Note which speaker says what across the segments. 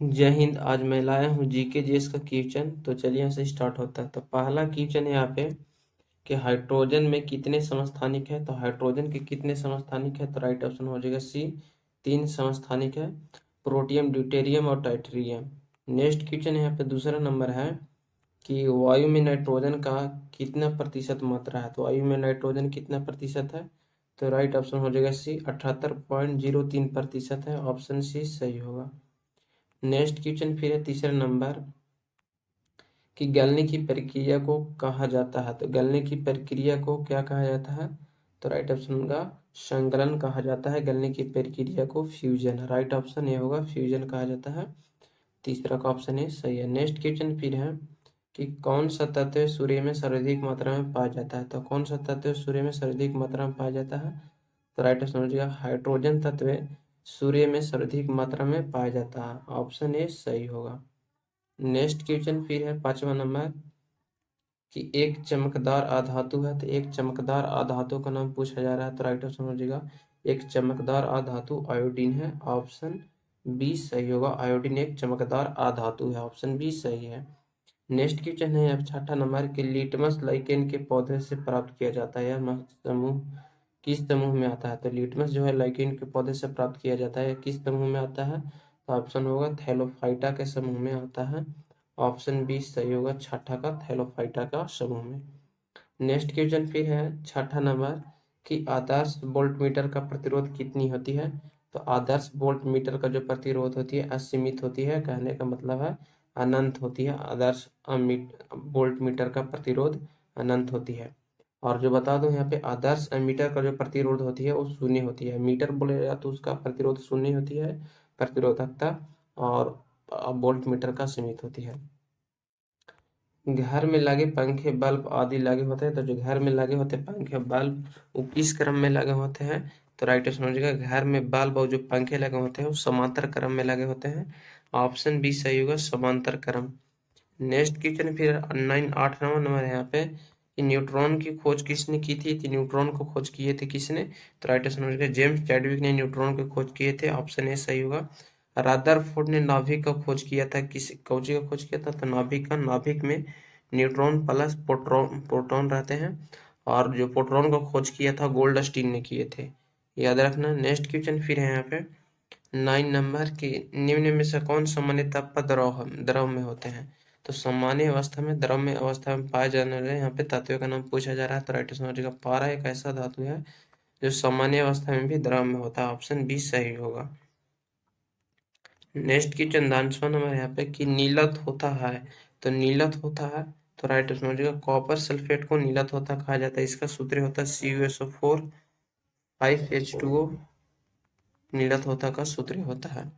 Speaker 1: जय हिंद। आज मैं लाया हूँ जीके जीएस का क्वेश्चन। तो चलिए यहाँ से स्टार्ट होता है। तो पहला क्वेश्चन है यहाँ पे कि हाइड्रोजन में कितने समस्थानिक है। तो हाइड्रोजन के कितने समस्थानिक है, तो राइट ऑप्शन हो जाएगा सी, 3 समस्थानिक है, प्रोटियम, ड्यूटेरियम और टाइटेरियम। नेक्स्ट क्वेश्चन यहाँ पे दूसरा नंबर है कि वायु में नाइट्रोजन का कितना प्रतिशत मात्रा है। तो वायु में नाइट्रोजन कितना प्रतिशत है, तो राइट ऑप्शन हो जाएगा सी, 78.03% है। ऑप्शन सी सही होगा। नेक्स्ट क्वेश्चन फिर है तीसरा नंबर कि गलने की प्रक्रिया को कहा जाता है। तो गलने की प्रक्रिया को क्या कहा जाता है, तो राइट ऑप्शन का संकलन कहा जाता है। गलने की प्रक्रिया को फ्यूजन, राइट ऑप्शन ये होगा, फ्यूजन कहा जाता है। तीसरा का ऑप्शन ये सही है। नेक्स्ट क्वेश्चन फिर है कि कौन सा तत्व सूर्य में सर्वाधिक मात्रा में पाया जाता है। तो कौन सा तत्व सूर्य में सर्वाधिक मात्रा में पाया जाता है, तो राइट ऑप्शन हो जाएगा हाइड्रोजन तत्व सूर्य में सर्वाधिक मात्रा में पाया जाता है। ऑप्शन ए सही होगा। नेक्स्ट क्वेश्चन फिर है पांचवा नंबर कि एक चमकदार अधातु है। तो एक चमकदार अधातु का नाम पूछा जा रहा है। तो राइट ऑप्शन हो जाएगा एक चमकदार अधातु आयोडीन है। ऑप्शन बी सही होगा। आयोडीन एक चमकदार अधातु है। ऑप्शन बी सही है। नेक्स्ट क्वेश्चन है अब छठा नंबर कि लिटमस लाइकेन के पौधे से प्राप्त किया जाता है। यह समूह किस समूह में आता है। तो लिटमस जो है लाइकेन के पौधे से प्राप्त किया जाता है, किस समूह में आता है, तो ऑप्शन होगा थैलोफाइटा के समूह में आता है। ऑप्शन बी सही होगा, छठा का थैलोफाइटा का समूह में। नेक्स्ट क्वेश्चन फिर है छठा नंबर कि आदर्श वोल्ट मीटर का प्रतिरोध कितनी होती है। तो आदर्श वोल्ट मीटर का जो प्रतिरोध होती है असीमित होती है, कहने का मतलब है अनंत होती है। आदर्श वोल्ट मीटर का प्रतिरोध अनंत होती है। और जो बता दूं यहाँ पे आदर्श एमीटर का जो प्रतिरोध होती है वो शून्य होती है। मीटर बोलेगा तो उसका प्रतिरोध शून्य होती है प्रतिरोधकता, और वोल्ट मीटर का सीमित होती है। घर में लगे पंखे बल्ब आदि लगे होते हैं। तो जो घर में लगे होते हैं पंखे बल्ब वो किस क्रम में लगे होते हैं, तो राइट ऑप्शन हो जाएगा घर में बल्ब और जो पंखे लगे होते हैं वो समांतर क्रम में लगे होते हैं। ऑप्शन बी सही होगा, समांतर क्रम। नेक्स्ट क्वेश्चन फिर 8वां नंबर है यहाँ पे कि न्यूट्रॉन की खोज किसने की थी। तो न्यूट्रॉन को खोज किए थे किसने, तो राइट ऑप्शन हो जाएगा जेम्स चैडविक ने न्यूट्रॉन की खोज किए थे। ऑप्शन ए सही होगा। रदरफोर्ड ने नाभिक का खोज किया था, किस कौची का खोज किया था, तो नाभिक का। नाभिक में न्यूट्रॉन प्लस प्रोटॉन रहते हैं, और जो प्रोटॉन का खोज किया था गोल्डस्टीन ने किए थे, याद रखना। नेक्स्ट क्वेश्चन फिर है यहाँ पे 9 नंबर की निम्न में से कौन सामान्य ताप पर द्रव में होते हैं। तो सामान्य अवस्था में द्रव में अवस्था में पाए जाने वाले यहाँ पे तत्व का नाम पूछा जा रहा है। तो राइट आंसर हो जाएगा पारा एक ऐसा धातु है जो सामान्य अवस्था में भी द्रव में होता है। ऑप्शन बी सही होगा। नेक्स्ट क्वेश्चन 10वां नंबर यहाँ पे कि नीलत होता है। तो नीलत होता है, तो राइट आंसर हो जाएगा कॉपर सल्फेट को नीलत होता कहा जाता है। इसका सूत्र होता है CuSO4 5H2O, नीलत होता का सूत्र होता है।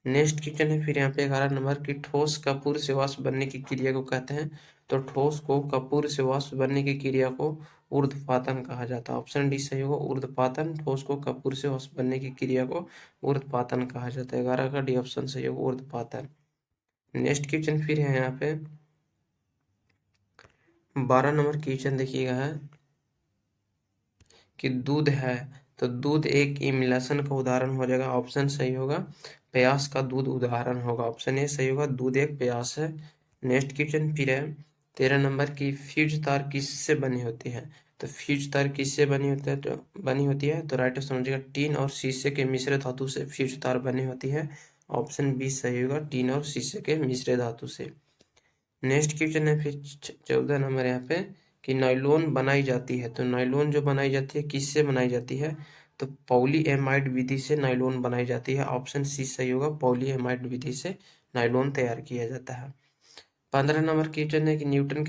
Speaker 1: नेक्स्ट क्वेश्चन है फिर यहाँ पे 11 नंबर की ठोस का पूर्ण से वाष्प बनने की क्रिया को कहते हैं। तो ठोस को कपूर से वाष्प बनने की क्रिया को ऊर्ध्वपातन कहा जाता है। ऑप्शन डी सही होगा, ऊर्ध्वपातन। ठोस को कपूर से वाष्प बनने की क्रिया को ऊर्ध्वपातन कहा जाता है। 11 का डी ऑप्शन सही होगा, ऊर्ध्वपातन। नेक्स्ट क्वेश्चन फिर है यहाँ पे 12 नंबर क्वेश्चन देखिएगा है कि दूध है। तो दूध एक इमल्शन का उदाहरण हो जाएगा। ऑप्शन सही होगा, प्यास का दूध उदाहरण होगा। ऑप्शन ए सही होगा, दूध एक प्यास है। नेक्स्ट क्वेश्चन फिर है 13 नंबर की फ्यूज तार किससे बनी होती है। तो फ्यूज तार किससे बनी होती है, तो राइट समझिएगा टीन और शीशे के मिश्र धातु से फ्यूज तार बनी होती है। ऑप्शन बी सही होगा, टीन और शीशे के मिश्र धातु से। नेक्स्ट क्वेश्चन है फिर 14 नंबर यहाँ पे कि नायलॉन बनाई जाती है। तो नायलॉन जो बनाई जाती है किससे बनाई जाती है, तो पॉलीएमाइड विधि से नायलॉन बनाई जाती है। ऑप्शन सी सही होगा, पॉलीएमाइड विधि से नायलॉन तैयार किया जाता है। 15 नंबर क्वेश्चन है कि न्यूटन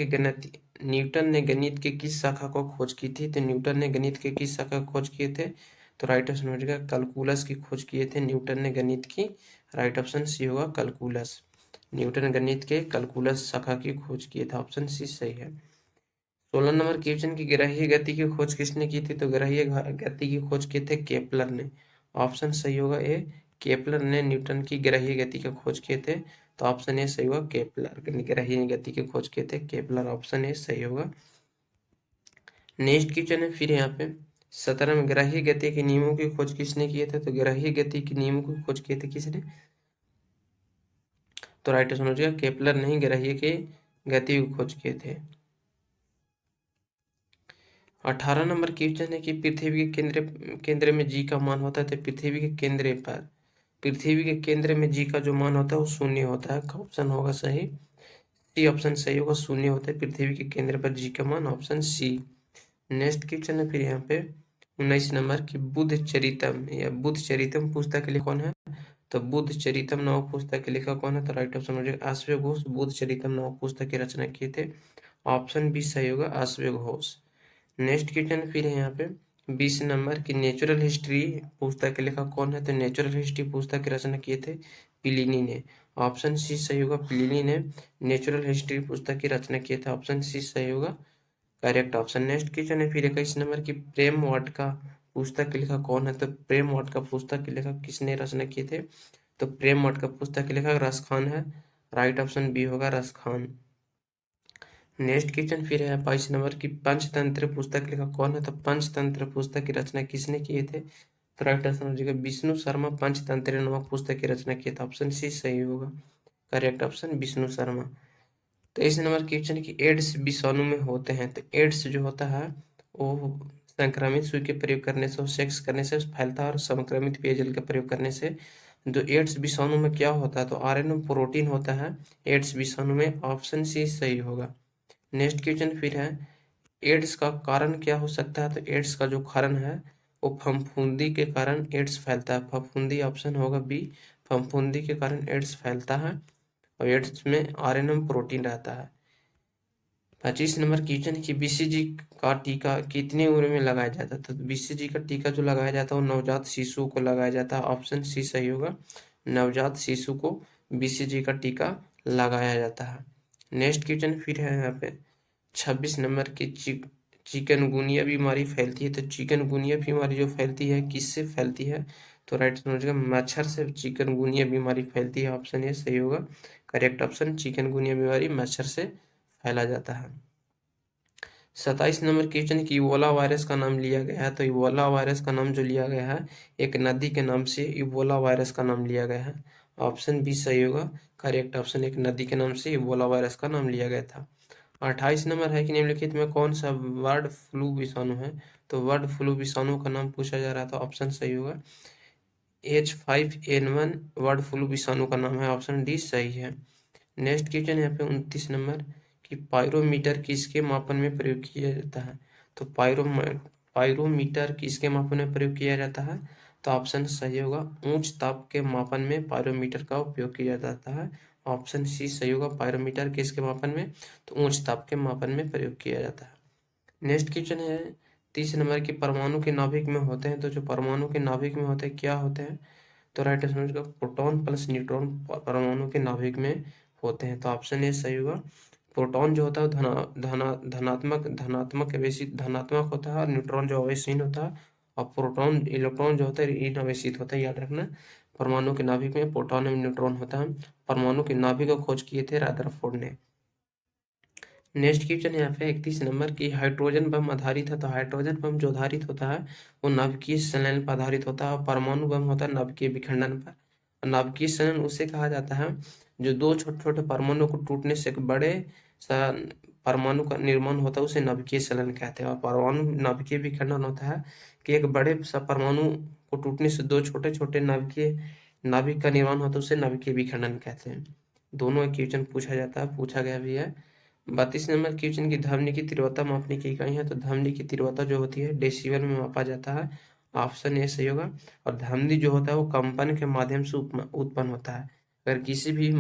Speaker 1: ने गणित के किस शाखा को खोज की थी। तो न्यूटन ने गणित के किस शाखा को खोज किए थे, तो राइट ऑप्शन हो जाएगा कैलकुलस की खोज किए थे न्यूटन ने गणित की। राइट ऑप्शन सी होगा, कैलकुलस। न्यूटन गणित के कैलकुलस शाखा की खोज किए थे। ऑप्शन सी सही है। 16 नंबर क्वेश्चन की ग्रहीय गति की खोज किसने की थी। तो ग्रहीय गति की खोज किए थे केपलर ने। ऑप्शन सही होगा ए, केपलर ने न्यूटन की ग्रहीय गति की खोज किए थे। तो ऑप्शन ए सही होगा, केपलर ग्रहीय गति की खोज किए थे केपलर। ऑप्शन ए सही होगा। नेक्स्ट क्वेश्चन है फिर यहाँ पे 17 में ग्रहीय गति के नियमों की खोज किसने किए थे। तो ग्रहीय गति के नियमों की खोज किए थे किसने, तो राइट ऑप्शन हो जाएगा केपलर नहीं ग्रहीय के गति की खोज किए थे। 18 नंबर क्वेश्चन है कि पृथ्वी के केंद्र में जी का मान होता है, तो पृथ्वी के केंद्र में जी का जो मान होता है वो शून्य होता है। ऑप्शन होगा सही, सी ऑप्शन सही होगा, शून्य होता है पृथ्वी के केंद्र पर जी का मान, ऑप्शन सी। नेक्स्ट क्वेश्चन है फिर यहाँ पे 19 नंबर की बुद्ध चरितम या बुद्ध चरितम पुस्तक के लिए कौन है, तो बुद्ध चरितम नामक पुस्तक के लेखक कौन है, तो राइट ऑप्शन हो जाएगा आश्रय घोष बुद्ध चरितम नामक पुस्तक की रचना किए थे, ऑप्शन बी सही होगा आश्रय घोष। नेक्स्ट क्वेश्चन फिर है यहाँ पे 20 नंबर की नेचुरल हिस्ट्री पुस्तक के लेखक कौन है, तो नेचुरल हिस्ट्री पुस्तक की रचना किए थे प्लिनी ने, ऑप्शन सी सही होगा, प्लिनी ने नेचुरल हिस्ट्री पुस्तक की रचना किए थे, ऑप्शन सी सही होगा करेक्ट ऑप्शन। नेक्स्ट क्वेश्चन है फिर 21 नंबर की प्रेम वाटिका पुस्तक के लेखक कौन है, तो प्रेम वाटिका पुस्तक के लेखक किसने रचना किए थे, तो प्रेम वाटिका पुस्तक के लेखक रसखान है, राइट ऑप्शन बी होगा रसखान। नेक्स्ट क्वेश्चन फिर है 22 नंबर की पंचतंत्र पुस्तक के लेखक कौन है, तो पंचतंत्र पुस्तक की रचना किसने किए थे, तो राइट ऑप्शन हो जाएगा विष्णु शर्मा पंचतंत्र नामक पुस्तक की रचना किए थे, ऑप्शन सी सही होगा correct option Vishnu Sharma. 23 number question की एड्स विषाणु में होते हैं, तो एड्स जो होता है वो संक्रमित सुई के प्रयोग करने से, सेक्स करने से फैलता है, और संक्रमित पेयजल का प्रयोग करने से। जो एड्स विषाणु में क्या होता है, तो आरएनए प्रोटीन होता है एड्स विषाणु में, ऑप्शन सी सही होगा। नेक्स्ट क्वेश्चन फिर है एड्स का कारण क्या हो सकता है, तो एड्स का जो कारण है वो फफूंदी के कारण एड्स फैलता है, फफूंदी ऑप्शन होगा बी, फफूंदी के कारण एड्स फैलता है और एड्स में आरएनए प्रोटीन रहता है। 25 नंबर क्वेश्चन की बीसीजी का टीका कितनी उम्र में लगाया जाता है, तो बीसीजी का टीका जो लगाया जाता है वो नवजात शिशु को लगाया जाता है, ऑप्शन सी सही होगा नवजात शिशु को बीसीजी का टीका लगाया जाता है। नेक्स्ट क्वेश्चन फिर है यहाँ पे 26 नंबर की चिकनगुनिया बीमारी फैलती है, तो चिकनगुनिया बीमारी जो फैलती है किससे फैलती है, तो राइट समझिएगा मच्छर से चिकनगुनिया बीमारी फैलती है, ऑप्शन ए सही होगा करेक्ट ऑप्शन, चिकनगुनिया बीमारी मच्छर से फैला जाता है। 27 नंबर क्वेश्चन की इबोला वायरस का नाम लिया गया है, तो इबोला वायरस का नाम जो लिया गया है एक नदी के नाम से इबोला वायरस का नाम लिया गया है, ऑप्शन बी सही होगा करेक्ट ऑप्शन, एक नदी के नाम से इबोला वायरस का नाम लिया गया था। 28 नंबर है कि निम्नलिखित में कौन सा बर्ड फ्लू विषाणु है, तो बर्ड फ्लू विषाणु का नाम पूछा जा रहा था, ऑप्शन सही होगा H5N1 बर्ड फ्लू विषाणु का नाम है, ऑप्शन डी सही है। नेक्स्ट क्वेश्चन यहाँ पे 29 नंबर कि पायरोमीटर किसके मापन में प्रयोग किया जाता है, तो पायरोमीटर किसके मापन में प्रयोग किया जाता है, तो ऑप्शन सही होगा उच्च ताप के मापन में पायरोमीटर का उपयोग किया जाता है, ऑप्शन सी सही होगा पायरोमीटर किसके मापन में, तो उच्च ताप के मापन में प्रयोग किया जाता है। नेक्स्ट क्वेश्चन है 30 नंबर की परमाणु के नाभिक में होते हैं, तो जो परमाणु के नाभिक में होते हैं क्या होते हैं, तो राइट आंसर का प्रोटॉन प्लस न्यूट्रॉन परमाणु के नाभिक में होते हैं, तो ऑप्शन ए सही होगा। प्रोटॉन जो होता है धनात्मक आवेशित धनात्मक होता है और न्यूट्रॉन जो आवेशहीन होता है, और प्रोटॉन इलेक्ट्रॉन जो होता है इन आवेशित होता है, याद रखना परमाणु के नाभिक में प्रोटॉन एवं न्यूट्रॉन होता है। परमाणु के नाभिक को खोज किए थे रदरफोर्ड ने। नेक्स्ट क्वेश्चन यहाँ पे 31 नंबर की हाइड्रोजन बम आधारित है, तो हाइड्रोजन बम जो आधारित होता है वो नाभिकीय संलयन पर आधारित होता है, और परमाणु बम होता है नाभिकीय विखंडन पर। नाभिकीय संलयन उसे कहा जाता है जो दो छोटे छोटे परमाणु को टूटने से एक बड़े परमाणु का निर्माण होता है, उसे नाभिकीय संलयन कहते हैं। और परमाणु नाभिकीय विखंडन होता है कि एक बड़े परमाणु को टूटने से दो छोटे छोटे नाभिक का निर्माण होता है, उसे नाभिकीय विखंडन कहते हैं। दोनों क्वेश्चन पूछा जाता है, पूछा गया भी है। 32 नंबर क्वेश्चन की ध्वनि की तीव्रता मापने की इकाई है, तो ध्वनि की तीव्रता जो होती है डेसिबल में मापा जाता है, ऑप्शन ए सही होगा। और ध्वनि जो होता है वो कंपन के माध्यम से उत्पन्न होता है। अगर किसी भी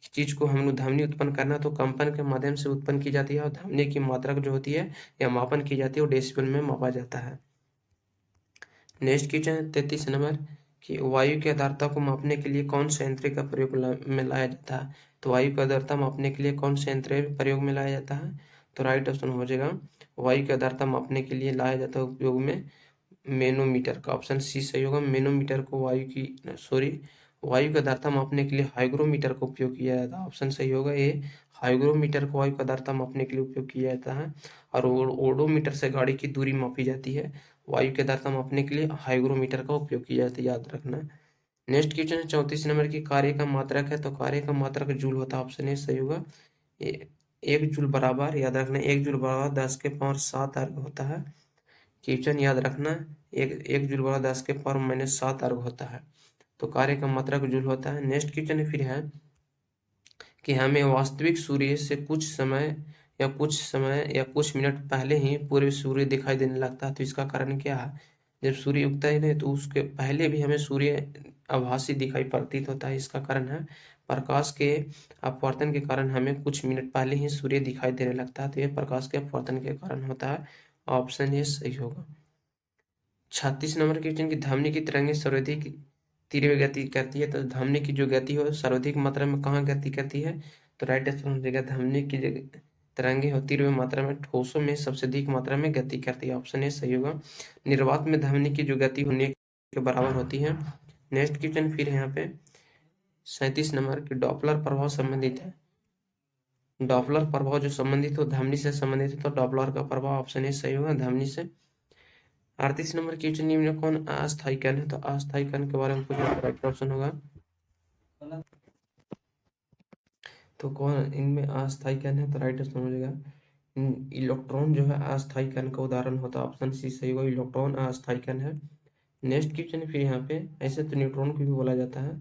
Speaker 1: चीज को हम लोग ध्वनि उत्पन्न करना तो कंपन के माध्यम से उत्पन्न की जाती है, और ध्वनि की मात्रा जो होती है या मापन की जाती है वो डेसिबल में मापा जाता है। नेक्स्ट क्वेश्चन है 33 नंबर कि वायु की आर्द्रता को मापने के लिए कौन से यंत्र का प्रयोग में लाया जाता है, तो वायु की आर्द्रता मापने के लिए कौन से यंत्र प्रयोग में लाया जाता है, तो राइट ऑप्शन हो जाएगा वायु की आर्द्रता मापने के लिए लाया जाता है उपयोग में मैनोमीटर का, ऑप्शन सी सही होगा। मैनोमीटर को वायु की आर्द्रता मापने के लिए हाइग्रोमीटर का उपयोग किया जाता है, ऑप्शन सही होगा ये हाइग्रोमीटर को वायु की आर्द्रता मापने के लिए उपयोग किया जाता है। और ओडोमीटर से गाड़ी की दूरी मापी जाती है, वायु की आर्द्रता मापने के लिए हाइग्रोमीटर का उपयोग किया जाता है, याद रखना। नेक्स्ट क्वेश्चन है 34 नंबर की, कार्य का मात्रक है, तो कार्य का मात्रक जूल होता है, ऑप्शन ए सही होगा। एक जूल बराबर, याद रखना, 1 जूल बराबर 10 के पावर 7 अर्ग होता है। क्वेश्चन याद रखना, एक जूल बराबर 10 के पावर -7 अर्ग होता है, तो कार्य का मात्रक जूल होता है। नेक्स्ट क्वेश्चन फिर है कि हमें वास्तविक सूर्य से कुछ समय या कुछ मिनट पहले ही पूरे सूर्य दिखाई देने लगता है, तो इसका कारण क्या है? जब सूर्य उगता है नहीं, तो उसके पहले भी हमें सूर्य आभासी दिखाई प्रतीत होता है। इसका कारण है प्रकाश के अपवर्तन के कारण हमें कुछ मिनट पहले ही सूर्य दिखाई देने लगता है, तो यह प्रकाश के अपवर्तन के कारण होता है, ऑप्शन ए सही होगा। 36 नंबर क्वेश्चन की, धमनी की तरंगें सर्वाधिक तीव्र गति करती है, तो धमनी की जो गति हो सर्वाधिक मात्रा में कहाँ गति करती है? तो राइट आंसर हो जाएगा, धमनी की तरंगें हो तीव्र मात्रा में ठोसों में सबसे अधिक मात्रा में गति करती है, ऑप्शन ए सही होगा। निर्वात में धमनी की जो गति होने के बराबर होती है। नेक्स्ट क्वेश्चन फिर यहाँ पे 37 नंबर की, डॉपलर प्रभाव संबंधित है। डॉपलर प्रभाव जो संबंधित हो धमनी से संबंधित है, तो डॉपलर का प्रभाव ऑप्शन ए सही होगा, धमनी से। 38 नंबर क्वेश्चन, निम्न कौन अस्थायी कण है? तो अस्थायी कण के बारे में पूछा, राइट ऑप्शन होगा। तो कौन इनमें अस्थायी कण है? तो राइट ऑप्शन हो जाएगा इलेक्ट्रॉन जो है अस्थायी कण का उदाहरण होता है, ऑप्शन सी सही होगा, इलेक्ट्रॉन अस्थायी कण है। नेक्स्ट क्वेश्चन फिर यहाँ पे, ऐसे तो न्यूट्रॉन को भी बोला जाता है।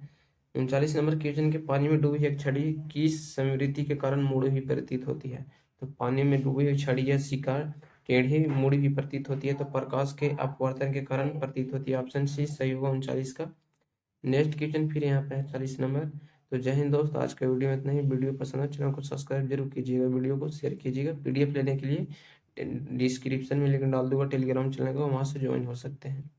Speaker 1: 39 नंबर क्वेश्चन के, पानी में डूबी एक छड़ी की समृद्धि के कारण मुड़ी हुई प्रतीत होती है, तो पानी में डूबी हुई छड़ी या सिक्का टेढ़ी मुड़ी हुई प्रतीत होती है, तो प्रकाश के अपवर्तन के कारण प्रतीत होती है, ऑप्शन सी सही होगा 39 का। नेक्स्ट क्वेश्चन फिर यहाँ पे है 40 नंबर। तो जय हिंद दोस्त, आज का वीडियो में इतना ही। वीडियो पसंद है चैनल को सब्सक्राइब जरूर कीजिएगा, वीडियो को शेयर कीजिएगा। पीडीएफ लेने के लिए डिस्क्रिप्शन में लिंक डाल दूंगा टेलीग्राम चैनल का, वहाँ से ज्वाइन हो सकते हैं।